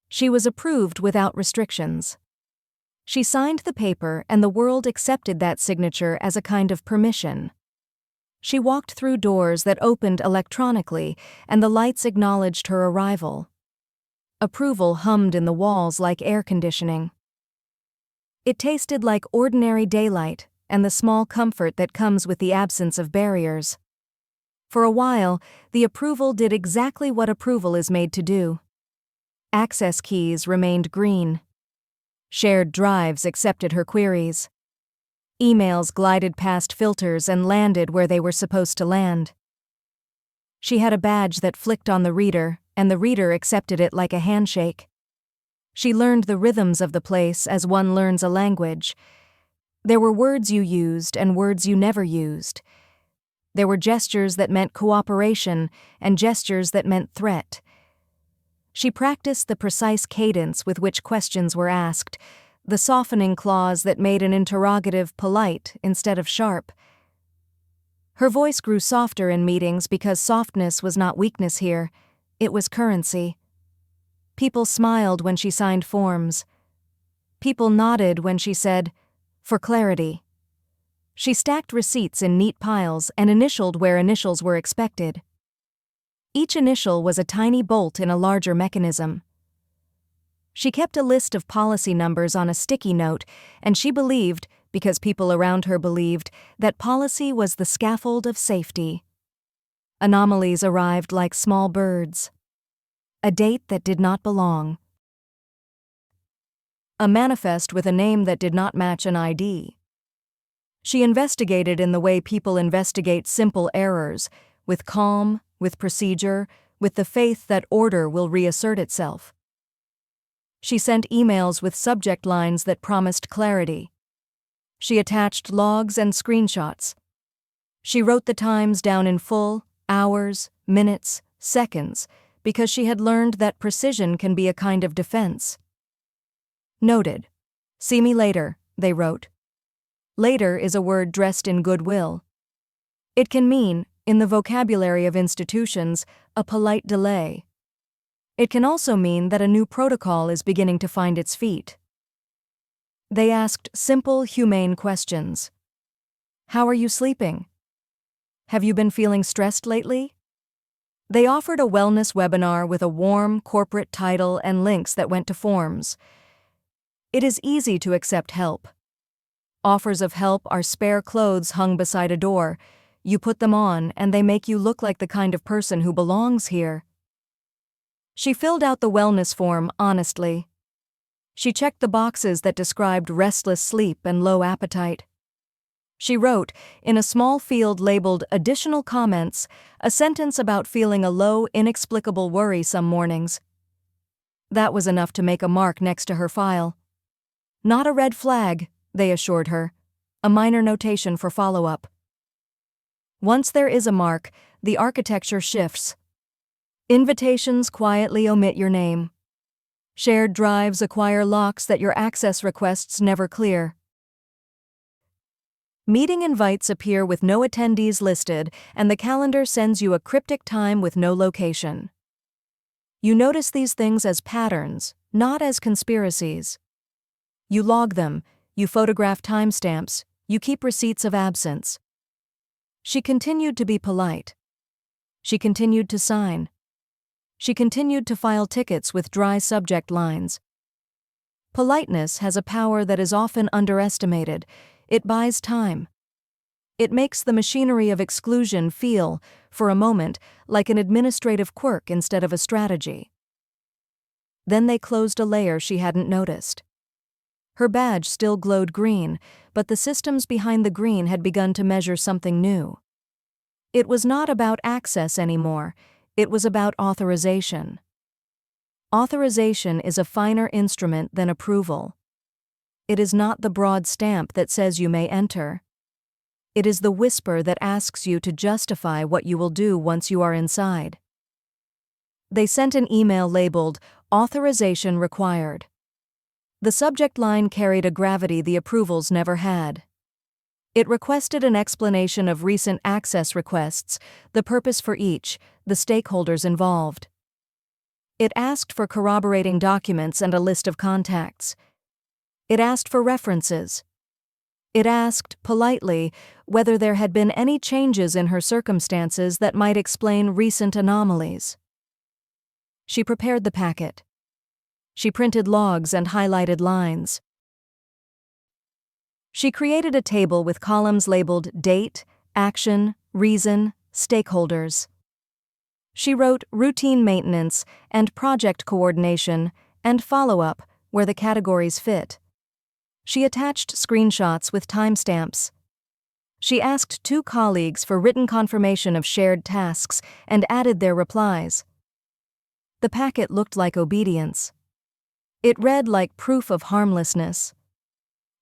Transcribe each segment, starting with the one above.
She was approved without restrictions. She signed the paper and the world accepted that signature as a kind of permission. She walked through doors that opened electronically and the lights acknowledged her arrival. Approval hummed in the walls like air conditioning. It tasted like ordinary daylight and the small comfort that comes with the absence of barriers. For a while, the approval did exactly what approval is made to do. Access keys remained green. Shared drives accepted her queries. Emails glided past filters and landed where they were supposed to land. She had a badge that flicked on the reader, and the reader accepted it like a handshake. She learned the rhythms of the place as one learns a language. There were words you used and words you never used. There were gestures that meant cooperation and gestures that meant threat. She practiced the precise cadence with which questions were asked, the softening clause that made an interrogative polite instead of sharp. Her voice grew softer in meetings because softness was not weakness here, it was currency. People smiled when she signed forms. People nodded when she said, "For clarity." She stacked receipts in neat piles and initialed where initials were expected. Each initial was a tiny bolt in a larger mechanism. She kept a list of policy numbers on a sticky note, and she believed, because people around her believed, that policy was the scaffold of safety. Anomalies arrived like small birds. A date that did not belong. A manifest with a name that did not match an ID. She investigated in the way people investigate simple errors, with calm, with procedure, with the faith that order will reassert itself. She sent emails with subject lines that promised clarity. She attached logs and screenshots. She wrote the times down in full, hours, minutes, seconds, because she had learned that precision can be a kind of defense. Noted. See me later, they wrote. Later is a word dressed in goodwill. It can mean, in the vocabulary of institutions, a polite delay. It can also mean that a new protocol is beginning to find its feet. They asked simple, humane questions. How are you sleeping? Have you been feeling stressed lately? They offered a wellness webinar with a warm, corporate title and links that went to forms. It is easy to accept help. Offers of help are spare clothes hung beside a door. You put them on and they make you look like the kind of person who belongs here. She filled out the wellness form honestly. She checked the boxes that described restless sleep and low appetite. She wrote, in a small field labeled Additional Comments, a sentence about feeling a low, inexplicable worry some mornings. That was enough to make a mark next to her file. Not a red flag, they assured her. A minor notation for follow-up. Once there is a mark, the architecture shifts. Invitations quietly omit your name. Shared drives acquire locks that your access requests never clear. Meeting invites appear with no attendees listed, and the calendar sends you a cryptic time with no location. You notice these things as patterns, not as conspiracies. You log them, you photograph timestamps, you keep receipts of absence. She continued to be polite. She continued to sign. She continued to file tickets with dry subject lines. Politeness has a power that is often underestimated. It buys time. It makes the machinery of exclusion feel, for a moment, like an administrative quirk instead of a strategy. Then they closed a layer she hadn't noticed. Her badge still glowed green, but the systems behind the green had begun to measure something new. It was not about access anymore, it was about authorization. Authorization is a finer instrument than approval. It is not the broad stamp that says you may enter. It is the whisper that asks you to justify what you will do once you are inside. They sent an email labeled, Authorization Required. The subject line carried a gravity the approvals never had. It requested an explanation of recent access requests, the purpose for each, the stakeholders involved. It asked for corroborating documents and a list of contacts. It asked for references. It asked, politely, whether there had been any changes in her circumstances that might explain recent anomalies. She prepared the packet. She printed logs and highlighted lines. She created a table with columns labeled Date, Action, Reason, Stakeholders. She wrote Routine Maintenance and Project Coordination and Follow-up where the categories fit. She attached screenshots with timestamps. She asked 2 colleagues for written confirmation of shared tasks and added their replies. The packet looked like obedience. It read like proof of harmlessness.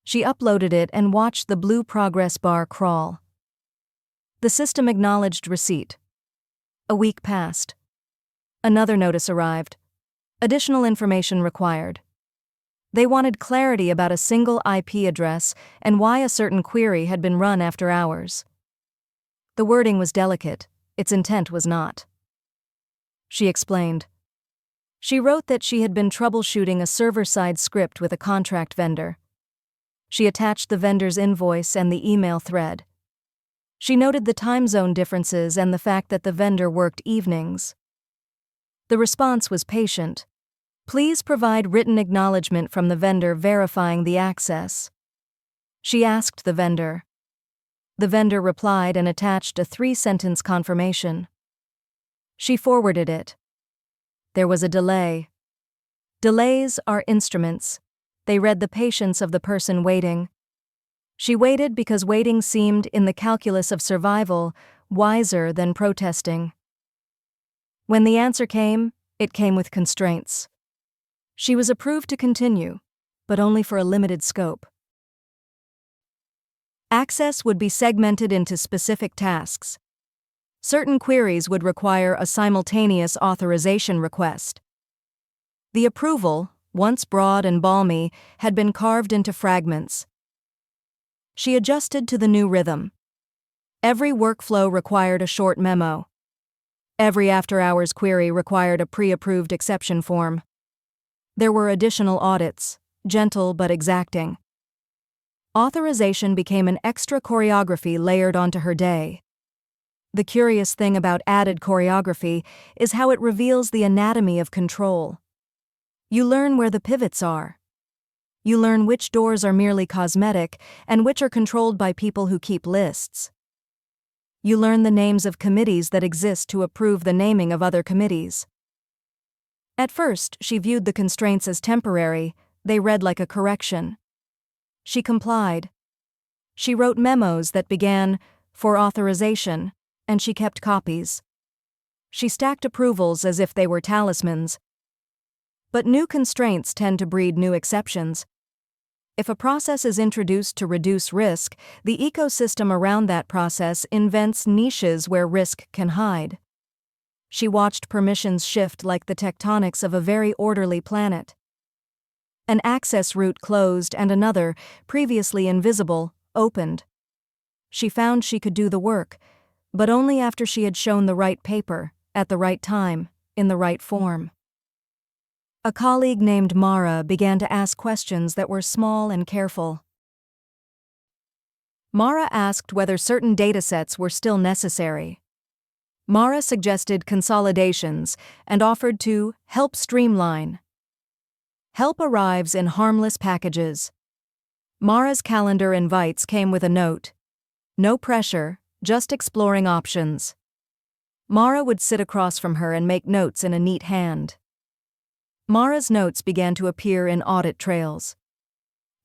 She uploaded it and watched the blue progress bar crawl. The system acknowledged receipt. A week passed. Another notice arrived. Additional information required. They wanted clarity about a single IP address and why a certain query had been run after hours. The wording was delicate, its intent was not. She explained. She wrote that she had been troubleshooting a server-side script with a contract vendor. She attached the vendor's invoice and the email thread. She noted the time zone differences and the fact that the vendor worked evenings. The response was patient. Please provide written acknowledgement from the vendor verifying the access. She asked the vendor. The vendor replied and attached a 3-sentence confirmation. She forwarded it. There was a delay. Delays are instruments. They read the patience of the person waiting. She waited because waiting seemed, in the calculus of survival, wiser than protesting. When the answer came, it came with constraints. She was approved to continue, but only for a limited scope. Access would be segmented into specific tasks. Certain queries would require a simultaneous authorization request. The approval, once broad and balmy, had been carved into fragments. She adjusted to the new rhythm. Every workflow required a short memo. Every after-hours query required a pre-approved exception form. There were additional audits, gentle but exacting. Authorization became an extra choreography layered onto her day. The curious thing about added choreography is how it reveals the anatomy of control. You learn where the pivots are. You learn which doors are merely cosmetic and which are controlled by people who keep lists. You learn the names of committees that exist to approve the naming of other committees. At first, she viewed the constraints as temporary. They read like a correction. She complied. She wrote memos that began, "For authorization," and she kept copies. She stacked approvals as if they were talismans. But new constraints tend to breed new exceptions. If a process is introduced to reduce risk, the ecosystem around that process invents niches where risk can hide. She watched permissions shift like the tectonics of a very orderly planet. An access route closed and another, previously invisible, opened. She found she could do the work, but only after she had shown the right paper, at the right time, in the right form. A colleague named Mara began to ask questions that were small and careful. Mara asked whether certain datasets were still necessary. Mara suggested consolidations and offered to help streamline. Help arrives in harmless packages. Mara's calendar invites came with a note. No pressure, just exploring options. Mara would sit across from her and make notes in a neat hand. Mara's notes began to appear in audit trails.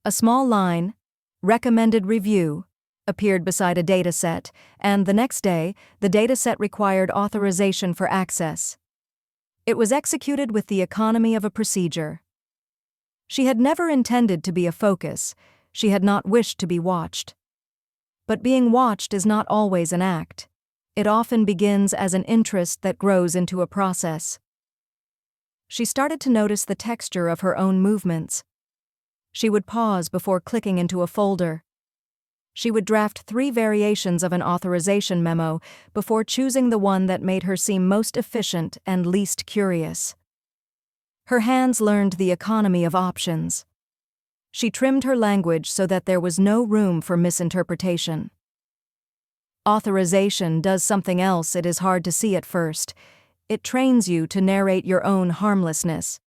A small line, "Recommended review," appeared beside a dataset, and the next day, the dataset required authorization for access. It was executed with the economy of a procedure. She had never intended to be a focus. She had not wished to be watched. But being watched is not always an act. It often begins as an interest that grows into a process. She started to notice the texture of her own movements. She would pause before clicking into a folder. She would draft 3 variations of an authorization memo before choosing the one that made her seem most efficient and least curious. Her hands learned the economy of options. She trimmed her language so that there was no room for misinterpretation. Authorization does something else it is hard to see at first. It trains you to narrate your own harmlessness.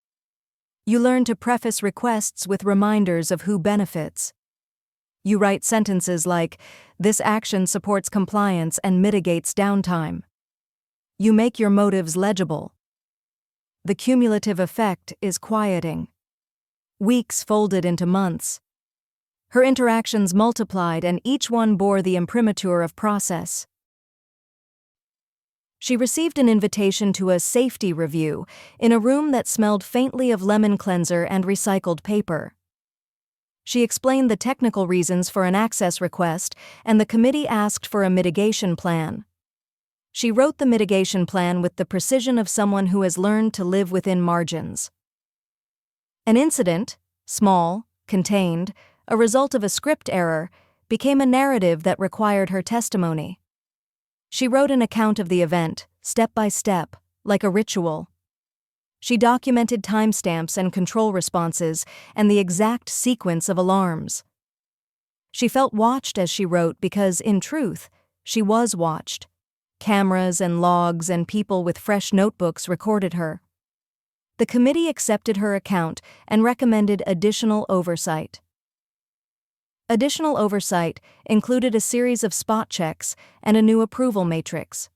You learn to preface requests with reminders of who benefits. You write sentences like, "This action supports compliance and mitigates downtime." You make your motives legible. The cumulative effect is quieting. Weeks folded into months. Her interactions multiplied and each one bore the imprimatur of process. She received an invitation to a safety review in a room that smelled faintly of lemon cleanser and recycled paper. She explained the technical reasons for an access request, and the committee asked for a mitigation plan. She wrote the mitigation plan with the precision of someone who has learned to live within margins. An incident, small, contained, a result of a script error, became a narrative that required her testimony. She wrote an account of the event, step by step, like a ritual. She documented timestamps and control responses and the exact sequence of alarms. She felt watched as she wrote because, in truth, she was watched. Cameras and logs and people with fresh notebooks recorded her. The committee accepted her account and recommended additional oversight. Additional oversight included a series of spot checks and a new approval matrix.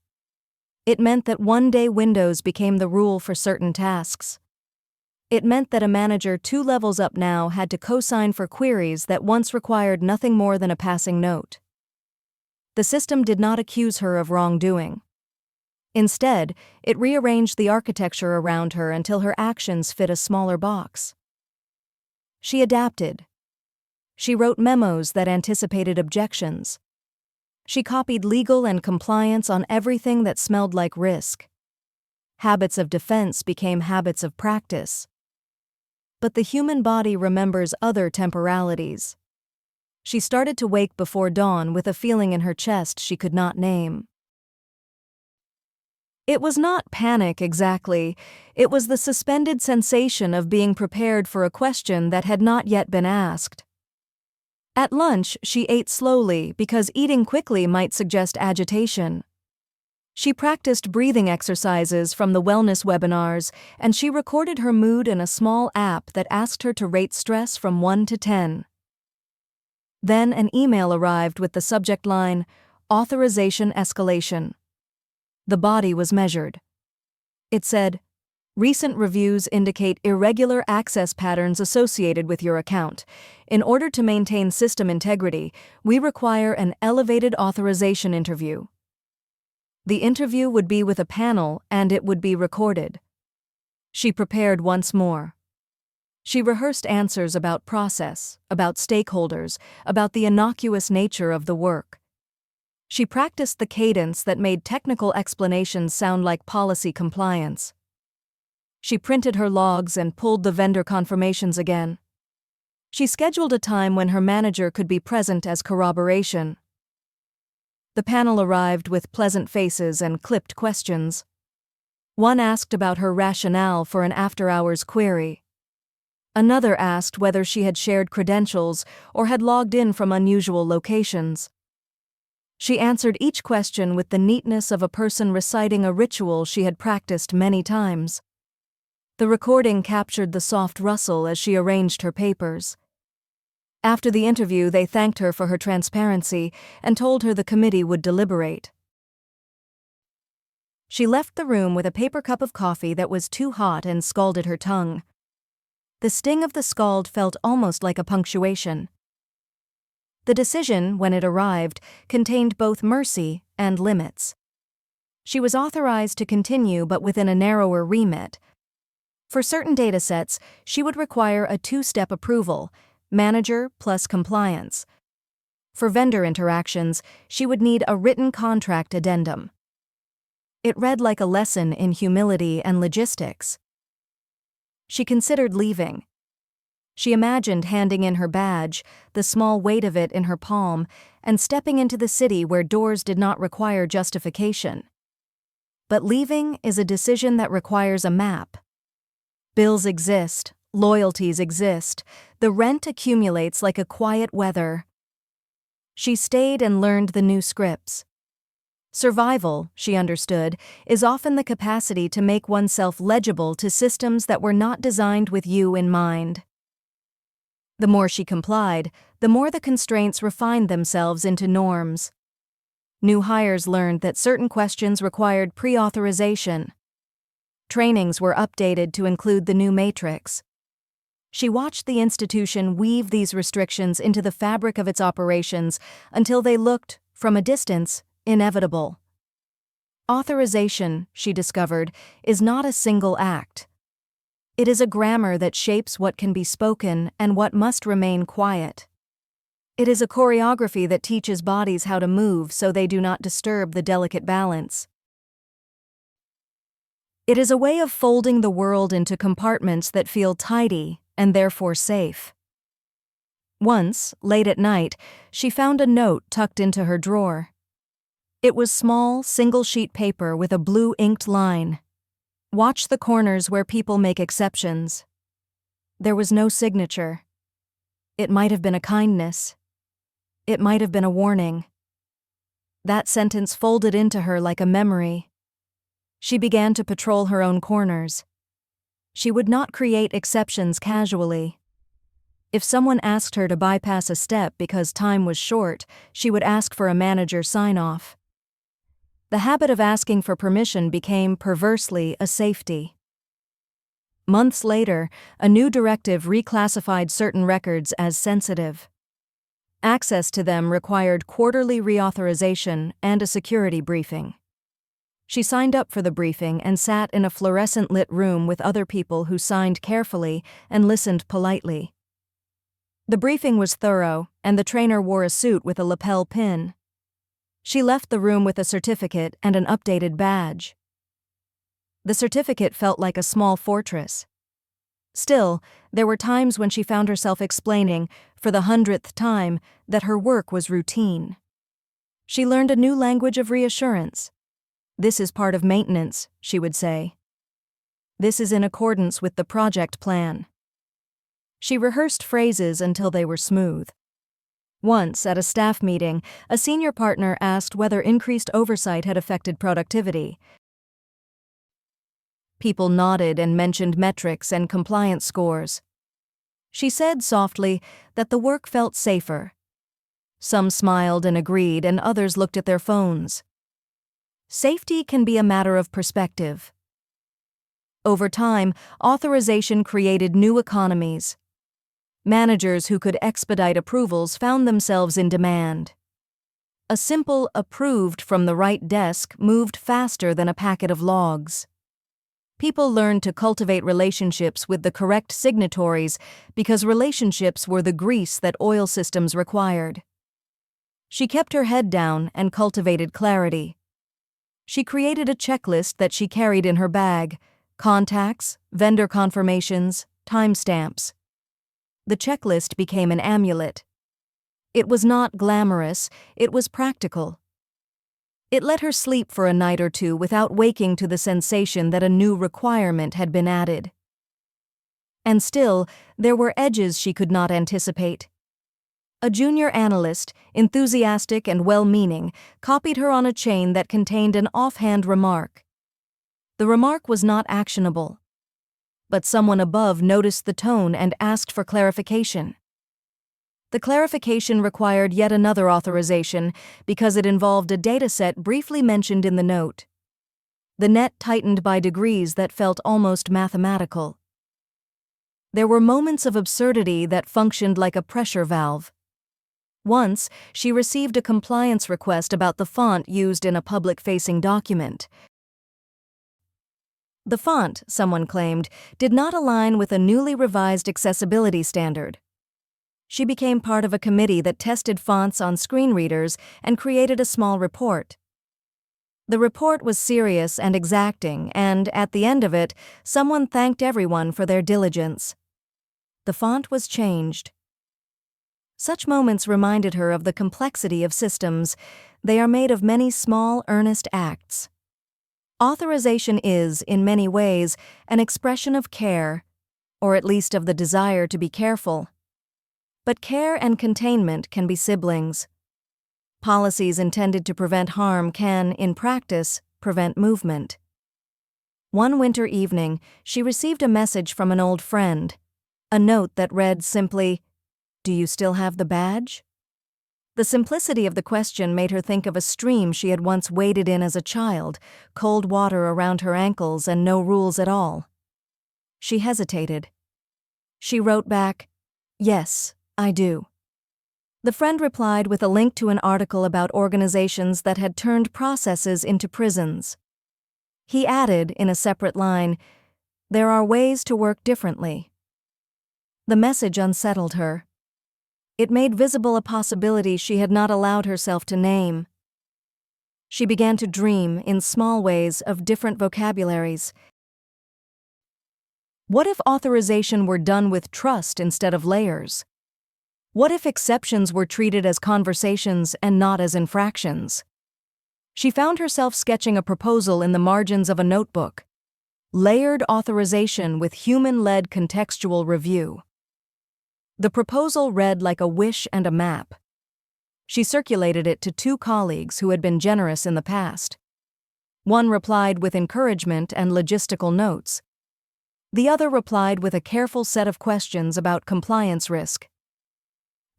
It meant that one-day windows became the rule for certain tasks. It meant that a manager 2 levels up now had to co-sign for queries that once required nothing more than a passing note. The system did not accuse her of wrongdoing. Instead, it rearranged the architecture around her until her actions fit a smaller box. She adapted. She wrote memos that anticipated objections. She copied legal and compliance on everything that smelled like risk. Habits of defense became habits of practice. But the human body remembers other temporalities. She started to wake before dawn with a feeling in her chest she could not name. It was not panic exactly, it was the suspended sensation of being prepared for a question that had not yet been asked. At lunch, she ate slowly because eating quickly might suggest agitation. She practiced breathing exercises from the wellness webinars, and she recorded her mood in a small app that asked her to rate stress from 1 to 10. Then an email arrived with the subject line, "Authorization Escalation." The body was measured. It said, "Recent reviews indicate irregular access patterns associated with your account. In order to maintain system integrity, we require an elevated authorization interview." The interview would be with a panel and it would be recorded. She prepared once more. She rehearsed answers about process, about stakeholders, about the innocuous nature of the work. She practiced the cadence that made technical explanations sound like policy compliance. She printed her logs and pulled the vendor confirmations again. She scheduled a time when her manager could be present as corroboration. The panel arrived with pleasant faces and clipped questions. One asked about her rationale for an after-hours query. Another asked whether she had shared credentials or had logged in from unusual locations. She answered each question with the neatness of a person reciting a ritual she had practiced many times. The recording captured the soft rustle as she arranged her papers. After the interview, they thanked her for her transparency and told her the committee would deliberate. She left the room with a paper cup of coffee that was too hot and scalded her tongue. The sting of the scald felt almost like a punctuation. The decision, when it arrived, contained both mercy and limits. She was authorized to continue but within a narrower remit. For certain datasets, she would require a 2-step approval, manager plus compliance. For vendor interactions, she would need a written contract addendum. It read like a lesson in humility and logistics. She considered leaving. She imagined handing in her badge, the small weight of it in her palm, and stepping into the city where doors did not require justification. But leaving is a decision that requires a map. Bills exist, loyalties exist, the rent accumulates like a quiet weather. She stayed and learned the new scripts. Survival, she understood, is often the capacity to make oneself legible to systems that were not designed with you in mind. The more she complied, the more the constraints refined themselves into norms. New hires learned that certain questions required pre-authorization. Trainings were updated to include the new matrix. She watched the institution weave these restrictions into the fabric of its operations until they looked, from a distance, inevitable. Authorization, she discovered, is not a single act. It is a grammar that shapes what can be spoken and what must remain quiet. It is a choreography that teaches bodies how to move so they do not disturb the delicate balance. It is a way of folding the world into compartments that feel tidy and therefore safe. Once, late at night, she found a note tucked into her drawer. It was small, single-sheet paper with a blue inked line. Watch the corners where people make exceptions. There was no signature. It might have been a kindness. It might have been a warning. That sentence folded into her like a memory. She began to patrol her own corners. She would not create exceptions casually. If someone asked her to bypass a step because time was short, she would ask for a manager sign-off. The habit of asking for permission became, perversely, a safety. Months later, a new directive reclassified certain records as sensitive. Access to them required quarterly reauthorization and a security briefing. She signed up for the briefing and sat in a fluorescent-lit room with other people who signed carefully and listened politely. The briefing was thorough, and the trainer wore a suit with a lapel pin. She left the room with a certificate and an updated badge. The certificate felt like a small fortress. Still, there were times when she found herself explaining, for the 100th time, that her work was routine. She learned a new language of reassurance. "This is part of maintenance," she would say. "This is in accordance with the project plan." She rehearsed phrases until they were smooth. Once, at a staff meeting, a senior partner asked whether increased oversight had affected productivity. People nodded and mentioned metrics and compliance scores. She said softly that the work felt safer. Some smiled and agreed, and others looked at their phones. Safety can be a matter of perspective. Over time, authorization created new economies. Managers who could expedite approvals found themselves in demand. A simple "approved" from the right desk moved faster than a packet of logs. People learned to cultivate relationships with the correct signatories because relationships were the grease that oil systems required. She kept her head down and cultivated clarity. She created a checklist that she carried in her bag: contacts, vendor confirmations, timestamps. The checklist became an amulet. It was not glamorous, it was practical. It let her sleep for a night or two without waking to the sensation that a new requirement had been added. And still, there were edges she could not anticipate. A junior analyst, enthusiastic and well-meaning, copied her on a chain that contained an offhand remark. The remark was not actionable. But someone above noticed the tone and asked for clarification. The clarification required yet another authorization because it involved a dataset briefly mentioned in the note. The net tightened by degrees that felt almost mathematical. There were moments of absurdity that functioned like a pressure valve. Once, she received a compliance request about the font used in a public-facing document. The font, someone claimed, did not align with a newly revised accessibility standard. She became part of a committee that tested fonts on screen readers and created a small report. The report was serious and exacting, and, at the end of it, someone thanked everyone for their diligence. The font was changed. Such moments reminded her of the complexity of systems. They are made of many small, earnest acts. Authorization is, in many ways, an expression of care, or at least of the desire to be careful. But care and containment can be siblings. Policies intended to prevent harm can, in practice, prevent movement. One winter evening, she received a message from an old friend, a note that read simply, "Do you still have the badge?" The simplicity of the question made her think of a stream she had once waded in as a child, cold water around her ankles and no rules at all. She hesitated. She wrote back, "Yes, I do." The friend replied with a link to an article about organizations that had turned processes into prisons. He added, in a separate line, "There are ways to work differently." The message unsettled her. It made visible a possibility she had not allowed herself to name. She began to dream, in small ways, of different vocabularies. What if authorization were done with trust instead of layers? What if exceptions were treated as conversations and not as infractions? She found herself sketching a proposal in the margins of a notebook. Layered authorization with human-led contextual review. The proposal read like a wish and a map. She circulated it to 2 colleagues who had been generous in the past. One replied with encouragement and logistical notes. The other replied with a careful set of questions about compliance risk.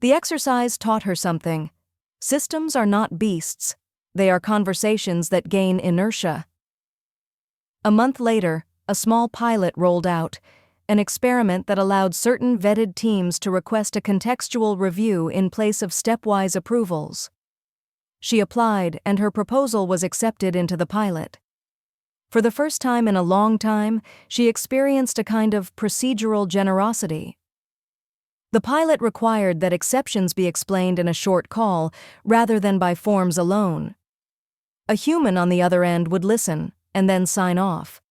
The exercise taught her something. Systems are not beasts. They are conversations that gain inertia. A month later, a small pilot rolled out, an experiment that allowed certain vetted teams to request a contextual review in place of stepwise approvals. She applied, and her proposal was accepted into the pilot. For the first time in a long time, she experienced a kind of procedural generosity. The pilot required that exceptions be explained in a short call, rather than by forms alone. A human on the other end would listen, and then sign off.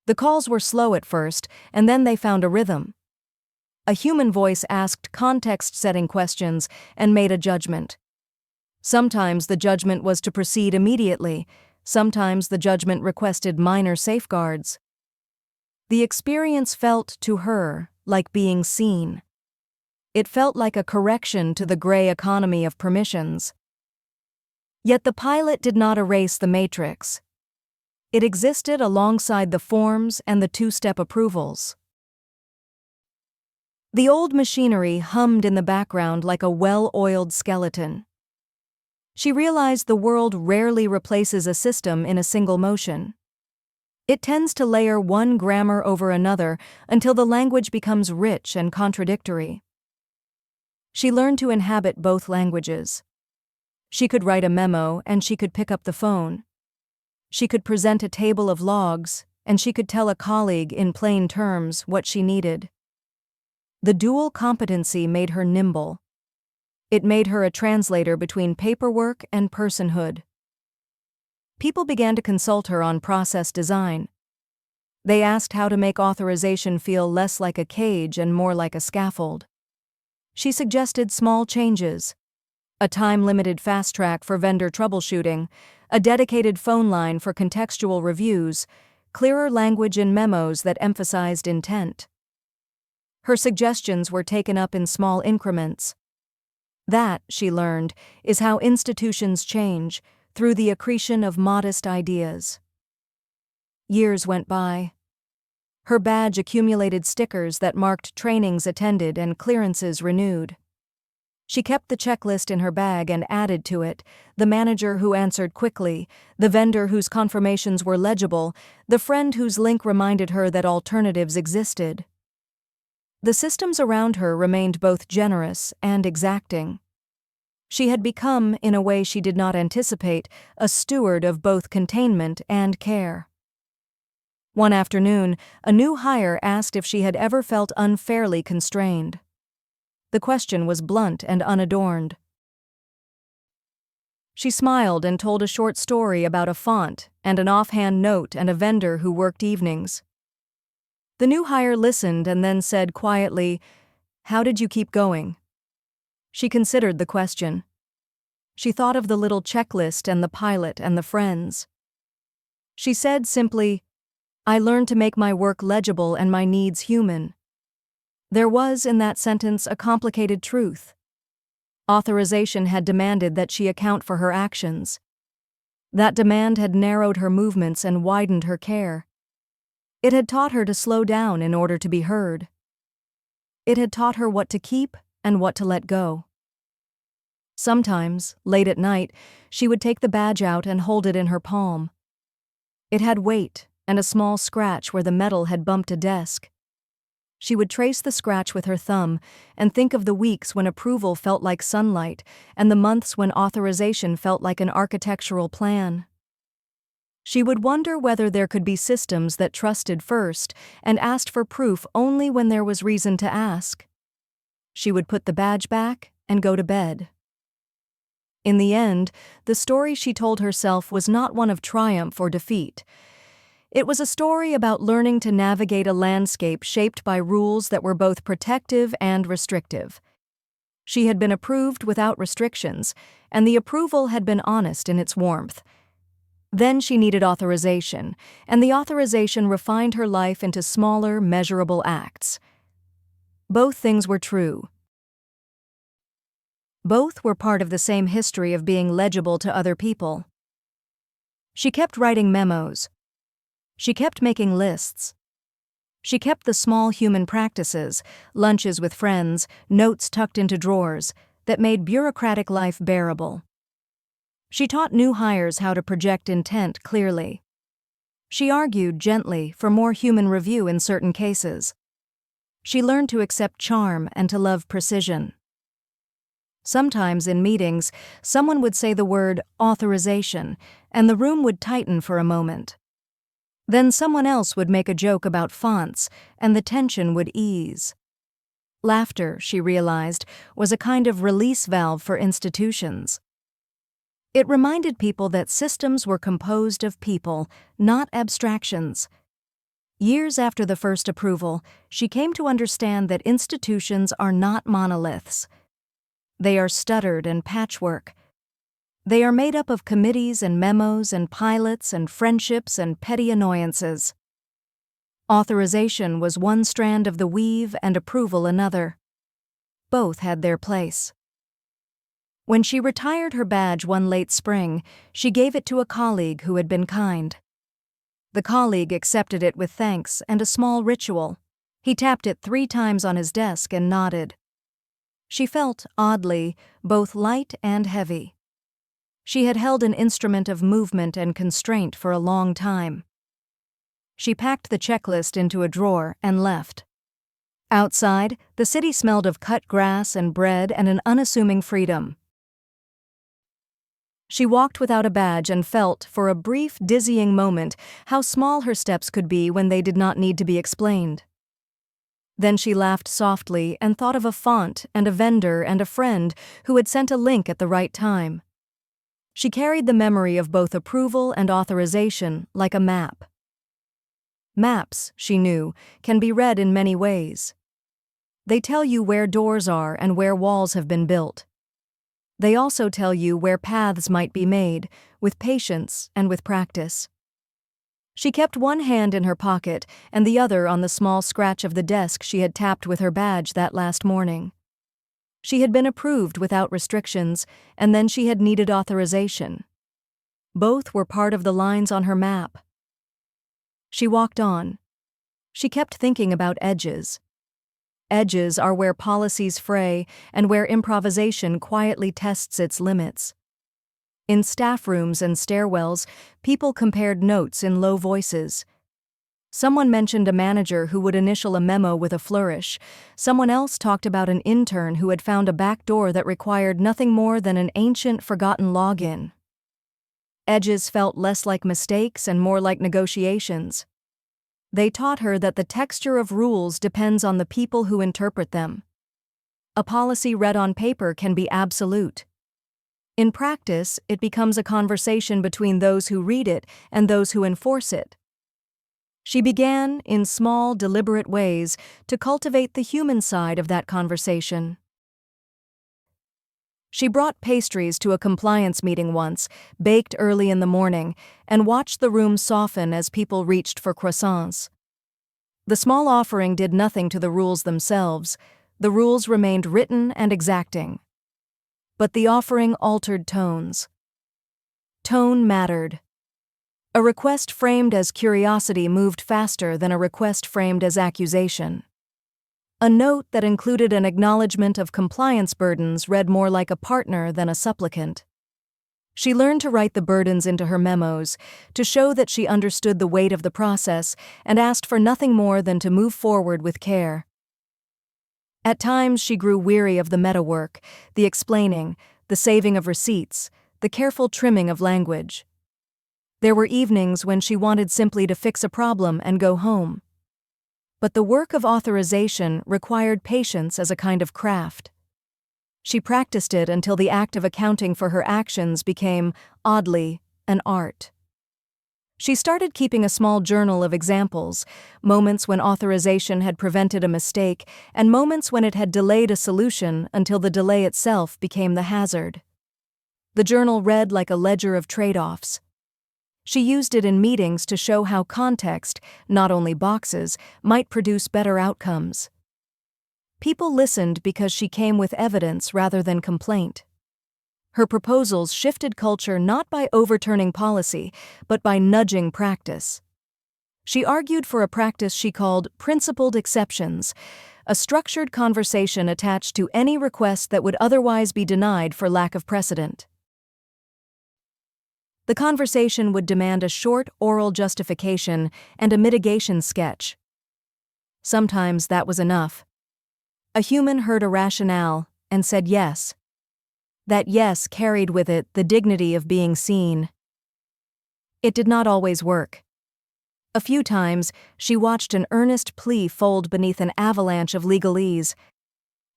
The calls were slow at first, and then they found a rhythm. A human voice asked context-setting questions and made a judgment. Sometimes the judgment was to proceed immediately, sometimes the judgment requested minor safeguards. The experience felt, to her, like being seen. It felt like a correction to the gray economy of permissions. Yet the pilot did not erase the matrix. It existed alongside the forms and the 2-step approvals. The old machinery hummed in the background like a well-oiled skeleton. She realized the world rarely replaces a system in a single motion. It tends to layer one grammar over another until the language becomes rich and contradictory. She learned to inhabit both languages. She could write a memo and she could pick up the phone. She could present a table of logs, and she could tell a colleague in plain terms what she needed. The dual competency made her nimble. It made her a translator between paperwork and personhood. People began to consult her on process design. They asked how to make authorization feel less like a cage and more like a scaffold. She suggested small changes: a time-limited fast track for vendor troubleshooting, a dedicated phone line for contextual reviews, clearer language in memos that emphasized intent. Her suggestions were taken up in small increments. That, she learned, is how institutions change, through the accretion of modest ideas. Years went by. Her badge accumulated stickers that marked trainings attended and clearances renewed. She kept the checklist in her bag and added to it the manager who answered quickly, the vendor whose confirmations were legible, the friend whose link reminded her that alternatives existed. The systems around her remained both generous and exacting. She had become, in a way she did not anticipate, a steward of both containment and care. One afternoon, a new hire asked if she had ever felt unfairly constrained. The question was blunt and unadorned. She smiled and told a short story about a font and an offhand note and a vendor who worked evenings. The new hire listened and then said quietly, "How did you keep going?" She considered the question. She thought of the little checklist and the pilot and the friends. She said simply, "I learned to make my work legible and my needs human." There was, in that sentence, a complicated truth. Authorization had demanded that she account for her actions. That demand had narrowed her movements and widened her care. It had taught her to slow down in order to be heard. It had taught her what to keep and what to let go. Sometimes, late at night, she would take the badge out and hold it in her palm. It had weight and a small scratch where the metal had bumped a desk. She would trace the scratch with her thumb and think of the weeks when approval felt like sunlight and the months when authorization felt like an architectural plan. She would wonder whether there could be systems that trusted first and asked for proof only when there was reason to ask. She would put the badge back and go to bed. In the end, the story she told herself was not one of triumph or defeat. It was a story about learning to navigate a landscape shaped by rules that were both protective and restrictive. She had been approved without restrictions, and the approval had been honest in its warmth. Then she needed authorization, and the authorization refined her life into smaller, measurable acts. Both things were true. Both were part of the same history of being legible to other people. She kept writing memos. She kept making lists. She kept the small human practices, lunches with friends, notes tucked into drawers, that made bureaucratic life bearable. She taught new hires how to project intent clearly. She argued gently for more human review in certain cases. She learned to accept charm and to love precision. Sometimes in meetings, someone would say the word authorization, and the room would tighten for a moment. Then someone else would make a joke about fonts, and the tension would ease. Laughter, she realized, was a kind of release valve for institutions. It reminded people that systems were composed of people, not abstractions. Years after the first approval, she came to understand that institutions are not monoliths. They are stuttered and patchwork. They are made up of committees and memos and pilots and friendships and petty annoyances. Authorization was one strand of the weave and approval another. Both had their place. When she retired her badge one late spring, she gave it to a colleague who had been kind. The colleague accepted it with thanks and a small ritual. He tapped it 3 times on his desk and nodded. She felt, oddly, both light and heavy. She had held an instrument of movement and constraint for a long time. She packed the checklist into a drawer and left. Outside, the city smelled of cut grass and bread and an unassuming freedom. She walked without a badge and felt, for a brief, dizzying moment, how small her steps could be when they did not need to be explained. Then she laughed softly and thought of a font and a vendor and a friend who had sent a link at the right time. She carried the memory of both approval and authorization like a map. Maps, she knew, can be read in many ways. They tell you where doors are and where walls have been built. They also tell you where paths might be made, with patience and with practice. She kept one hand in her pocket and the other on the small scratch of the desk she had tapped with her badge that last morning. She had been approved without restrictions, and then she had needed authorization. Both were part of the lines on her map. She walked on. She kept thinking about edges. Edges are where policies fray and where improvisation quietly tests its limits. In staff rooms and stairwells, people compared notes in low voices. Someone mentioned a manager who would initial a memo with a flourish. Someone else talked about an intern who had found a back door that required nothing more than an ancient, forgotten login. Edges felt less like mistakes and more like negotiations. They taught her that the texture of rules depends on the people who interpret them. A policy read on paper can be absolute. In practice, it becomes a conversation between those who read it and those who enforce it. She began, in small, deliberate ways, to cultivate the human side of that conversation. She brought pastries to a compliance meeting once, baked early in the morning, and watched the room soften as people reached for croissants. The small offering did nothing to the rules themselves. The rules remained written and exacting. But the offering altered tones. Tone mattered. A request framed as curiosity moved faster than a request framed as accusation. A note that included an acknowledgement of compliance burdens read more like a partner than a supplicant. She learned to write the burdens into her memos, to show that she understood the weight of the process and asked for nothing more than to move forward with care. At times she grew weary of the meta-work, the explaining, the saving of receipts, the careful trimming of language. There were evenings when she wanted simply to fix a problem and go home. But the work of authorization required patience as a kind of craft. She practiced it until the act of accounting for her actions became, oddly, an art. She started keeping a small journal of examples, moments when authorization had prevented a mistake, and moments when it had delayed a solution until the delay itself became the hazard. The journal read like a ledger of trade-offs. She used it in meetings to show how context, not only boxes, might produce better outcomes. People listened because she came with evidence rather than complaint. Her proposals shifted culture not by overturning policy, but by nudging practice. She argued for a practice she called principled exceptions, a structured conversation attached to any request that would otherwise be denied for lack of precedent. The conversation would demand a short oral justification and a mitigation sketch. Sometimes that was enough. A human heard a rationale and said yes. That yes carried with it the dignity of being seen. It did not always work. A few times, she watched an earnest plea fold beneath an avalanche of legalese.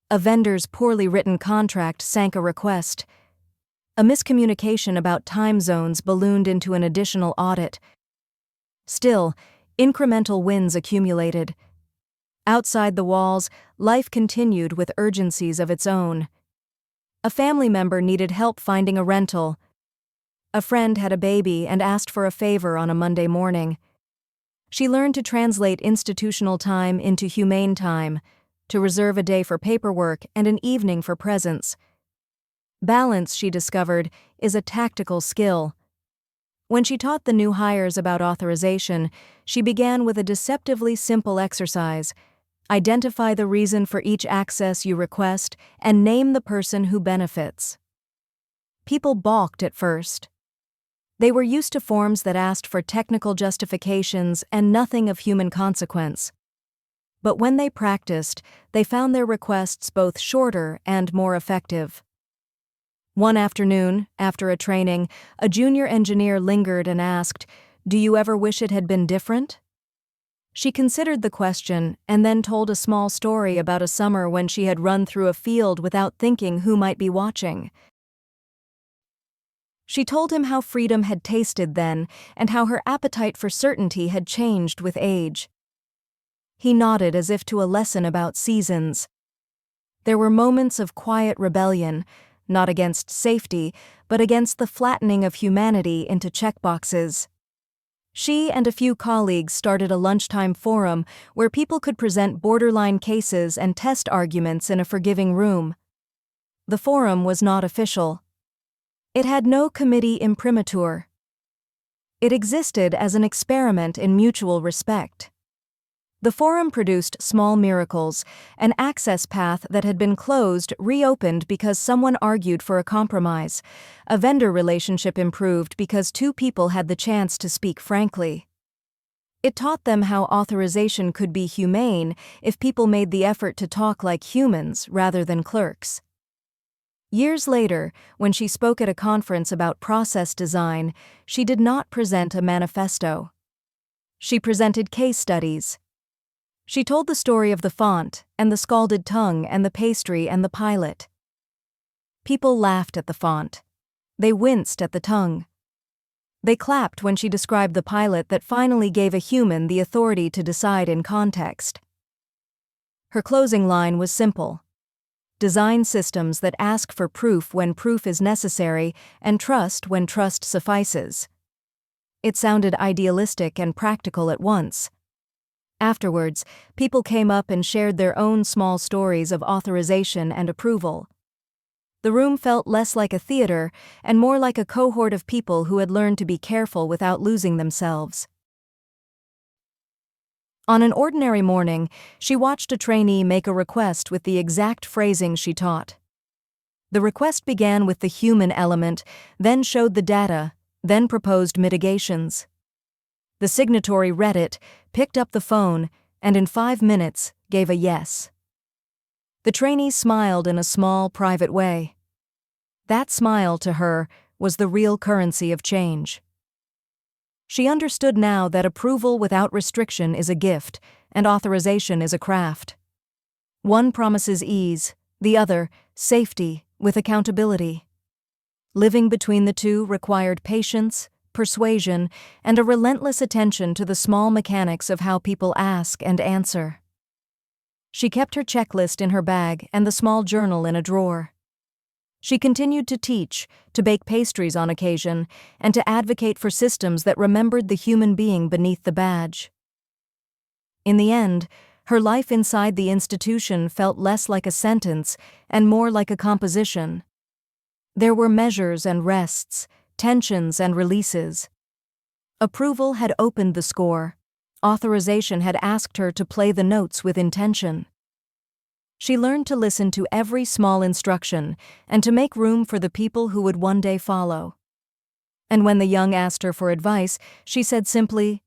A vendor's poorly written contract sank a request. A miscommunication about time zones ballooned into an additional audit. Still, incremental wins accumulated. Outside the walls, life continued with urgencies of its own. A family member needed help finding a rental. A friend had a baby and asked for a favor on a Monday morning. She learned to translate institutional time into humane time, to reserve a day for paperwork and an evening for presents. Balance, she discovered, is a tactical skill. When she taught the new hires about authorization, she began with a deceptively simple exercise. Identify the reason for each access you request and name the person who benefits. People balked at first. They were used to forms that asked for technical justifications and nothing of human consequence. But when they practiced, they found their requests both shorter and more effective. One afternoon, after a training, a junior engineer lingered and asked, "Do you ever wish it had been different?" She considered the question and then told a small story about a summer when she had run through a field without thinking who might be watching. She told him how freedom had tasted then and how her appetite for certainty had changed with age. He nodded as if to a lesson about seasons. There were moments of quiet rebellion, not against safety, but against the flattening of humanity into checkboxes. She and a few colleagues started a lunchtime forum where people could present borderline cases and test arguments in a forgiving room. The forum was not official. It had no committee imprimatur. It existed as an experiment in mutual respect. The forum produced small miracles. An access path that had been closed reopened because someone argued for a compromise. A vendor relationship improved because two people had the chance to speak frankly. It taught them how authorization could be humane if people made the effort to talk like humans rather than clerks. Years later, when she spoke at a conference about process design, she did not present a manifesto. She presented case studies. She told the story of the font, and the scalded tongue, and the pastry, and the pilot. People laughed at the font. They winced at the tongue. They clapped when she described the pilot that finally gave a human the authority to decide in context. Her closing line was simple. Design systems that ask for proof when proof is necessary and trust when trust suffices. It sounded idealistic and practical at once. Afterwards, people came up and shared their own small stories of authorization and approval. The room felt less like a theater and more like a cohort of people who had learned to be careful without losing themselves. On an ordinary morning, she watched a trainee make a request with the exact phrasing she taught. The request began with the human element, then showed the data, then proposed mitigations. The signatory read it, picked up the phone, and in 5 minutes gave a yes. The trainee smiled in a small, private way. That smile, to her, was the real currency of change. She understood now that approval without restriction is a gift, and authorization is a craft. One promises ease, the other, safety, with accountability. Living between the two required patience, persuasion, and a relentless attention to the small mechanics of how people ask and answer. She kept her checklist in her bag and the small journal in a drawer. She continued to teach, to bake pastries on occasion, and to advocate for systems that remembered the human being beneath the badge. In the end, her life inside the institution felt less like a sentence and more like a composition. There were measures and rests, tensions and releases. Approval had opened the score. Authorization had asked her to play the notes with intention. She learned to listen to every small instruction and to make room for the people who would one day follow. And when the young asked her for advice, she said simply,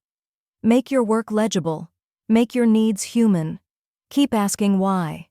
"Make your work legible. Make your needs human. Keep asking why."